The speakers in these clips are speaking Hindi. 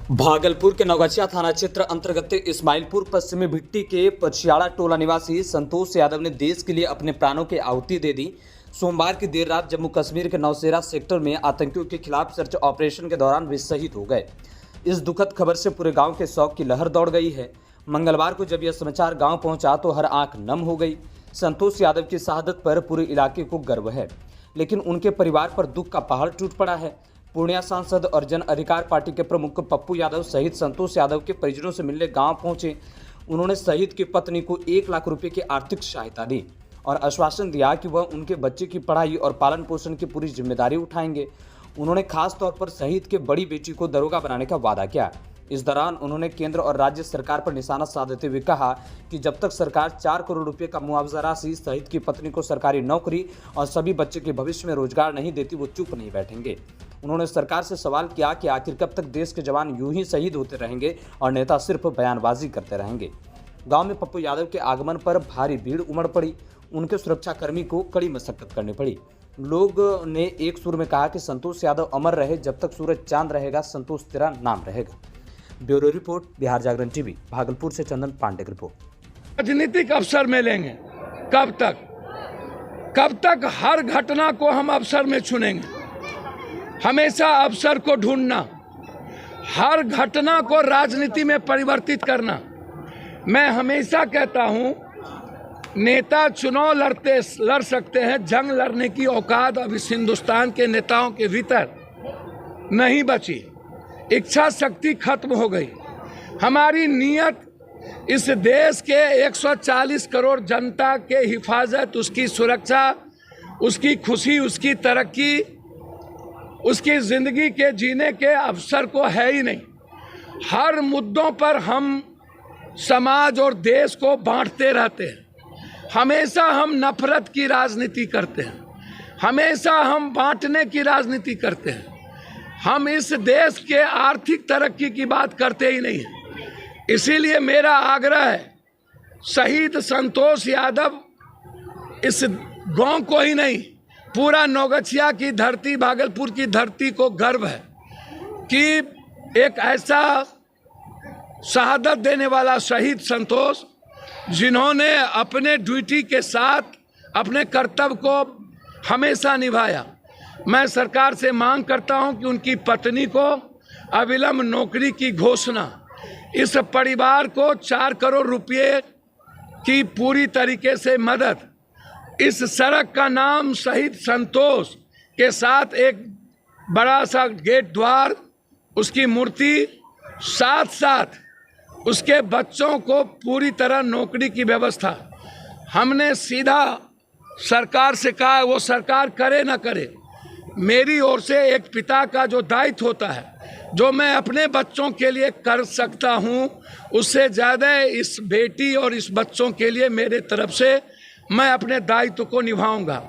भागलपुर के नौगछिया थाना क्षेत्र अंतर्गत इस्माइलपुर पश्चिमी भिट्टी के पछियाड़ा टोला निवासी संतोष यादव ने देश के लिए अपने प्राणों की आहुति दे दी। सोमवार की देर रात जम्मू कश्मीर के नौशेरा सेक्टर में आतंकियों के खिलाफ सर्च ऑपरेशन के दौरान वे शहीद हो गए। इस दुखद खबर से पूरे गांव के शोक की लहर दौड़ गई है। मंगलवार को जब यह समाचार गाँव पहुँचा तो हर आंख नम हो गई। संतोष यादव की शहादत पर पूरे इलाके को गर्व है, लेकिन उनके परिवार पर दुख का पहाड़ टूट पड़ा है। पूर्णिया सांसद और जन अधिकार पार्टी के प्रमुख पप्पू यादव सहित संतोष यादव के परिजनों से मिलने गांव पहुंचे। उन्होंने शहीद की पत्नी को 1 लाख रुपए की आर्थिक सहायता दी और आश्वासन दिया कि वह उनके बच्चे की पढ़ाई और पालन पोषण की पूरी जिम्मेदारी उठाएंगे। उन्होंने खास तौर पर शहीद के बड़ी बेटी को दरोगा बनाने का वादा किया। इस दौरान उन्होंने केंद्र और राज्य सरकार पर निशाना साधते हुए कहा कि जब तक सरकार 4 करोड़ रुपए का मुआवजा राशि, शहीद की पत्नी को सरकारी नौकरी और सभी बच्चे के भविष्य में रोजगार नहीं देती, वो चुप नहीं बैठेंगे। उन्होंने सरकार से सवाल किया कि आखिर कब तक देश के जवान यूं ही शहीद होते रहेंगे और नेता सिर्फ बयानबाजी करते रहेंगे। गांव में पप्पू यादव के आगमन पर भारी भीड़ उमड़ पड़ी। उनके सुरक्षाकर्मी को कड़ी मशक्कत करनी पड़ी। लोग ने एक सुर में कहा कि संतोष यादव अमर रहे, जब तक सूरज चांद रहेगा संतोष तेरा नाम रहेगा। ब्यूरो रिपोर्ट, बिहार जागरण टीवी। भागलपुर से चंदन पांडे की रिपोर्ट। राजनीतिक अवसर मिलेंगे कब तक हर घटना को हम अवसर में चुनेंगे? हमेशा अवसर को ढूंढना, हर घटना को राजनीति में परिवर्तित करना। मैं हमेशा कहता हूं, नेता चुनाव लड़ सकते हैं, जंग लड़ने की औकात अब इस हिंदुस्तान के नेताओं के भीतर नहीं बची। इच्छा शक्ति खत्म हो गई। हमारी नीयत इस देश के 140 करोड़ जनता के हिफाजत, उसकी सुरक्षा, उसकी खुशी, उसकी तरक्की, उसकी जिंदगी के जीने के अवसर को है ही नहीं। हर मुद्दों पर हम समाज और देश को बांटते रहते हैं। हमेशा हम नफरत की राजनीति करते हैं, हमेशा हम बांटने की राजनीति करते हैं। हम इस देश के आर्थिक तरक्की की बात करते ही नहीं हैं। इसीलिए मेरा आग्रह है, शहीद संतोष यादव इस गांव को ही नहीं, पूरा नौगछिया की धरती, भागलपुर की धरती को गर्व है कि एक ऐसा शहादत देने वाला शहीद संतोष, जिन्होंने अपने ड्यूटी के साथ अपने कर्तव्य को हमेशा निभाया। मैं सरकार से मांग करता हूं कि उनकी पत्नी को अविलंब नौकरी की घोषणा, इस परिवार को 4 करोड़ रुपए की पूरी तरीके से मदद, इस सड़क का नाम शहीद संतोष के साथ एक बड़ा सा गेट द्वार, उसकी मूर्ति, साथ साथ उसके बच्चों को पूरी तरह नौकरी की व्यवस्था। हमने सीधा सरकार से कहा, वो सरकार करे ना करे, मेरी ओर से एक पिता का जो दायित्व होता है, जो मैं अपने बच्चों के लिए कर सकता हूं, उससे ज़्यादा इस बेटी और इस बच्चों के लिए मेरे तरफ से मैं अपने दायित्व को निभाऊंगा।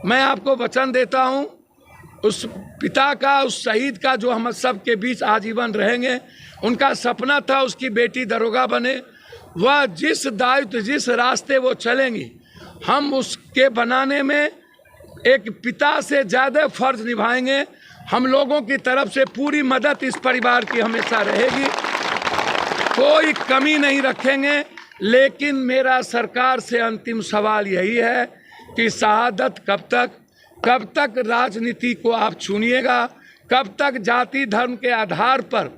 मैं आपको वचन देता हूं, उस पिता का, उस शहीद का, जो हम सब के बीच आजीवन रहेंगे। उनका सपना था उसकी बेटी दरोगा बने। वह जिस दायित्व, जिस रास्ते वो चलेंगी, हम उसके बनाने में एक पिता से ज़्यादा फर्ज निभाएंगे। हम लोगों की तरफ से पूरी मदद इस परिवार की हमेशा रहेगी, कोई कमी नहीं रखेंगे। लेकिन मेरा सरकार से अंतिम सवाल यही है कि शहादत कब तक राजनीति को आप चुनिएगा? कब तक जाति धर्म के आधार पर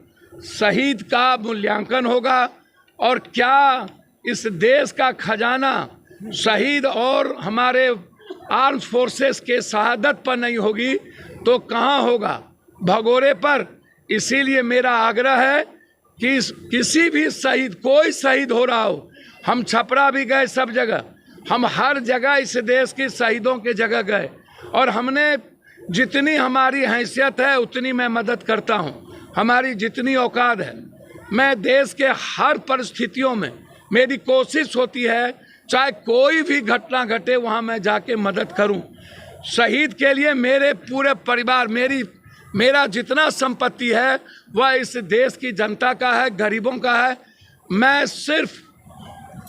शहीद का मूल्यांकन होगा? और क्या इस देश का खजाना शहीद और हमारे आर्म्स फोर्सेस के शहादत पर नहीं होगी तो कहाँ होगा? भगोरे पर। इसीलिए मेरा आग्रह है कि किसी भी शहीद, कोई शहीद हो रहा हो, हम छपरा भी गए, सब जगह, हम हर जगह इस देश के शहीदों के जगह गए और हमने जितनी हमारी हैसियत है उतनी मैं मदद करता हूँ, हमारी जितनी औकात है। मैं देश के हर परिस्थितियों में मेरी कोशिश होती है, चाहे कोई भी घटना घटे, वहाँ मैं जाके मदद करूँ। शहीद के लिए मेरे पूरे परिवार, मेरा जितना संपत्ति है वह इस देश की जनता का है, गरीबों का है। मैं सिर्फ,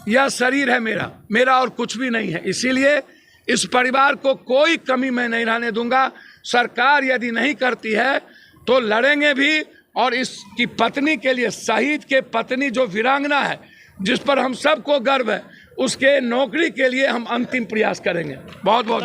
यह शरीर है मेरा और कुछ भी नहीं है। इसीलिए इस परिवार को कोई कमी मैं नहीं रहने दूंगा। सरकार यदि नहीं करती है तो लड़ेंगे भी, और इसकी पत्नी के लिए, शहीद के पत्नी जो वीरांगना है, जिस पर हम सबको गर्व है, उसके नौकरी के लिए हम अंतिम प्रयास करेंगे। बहुत बहुत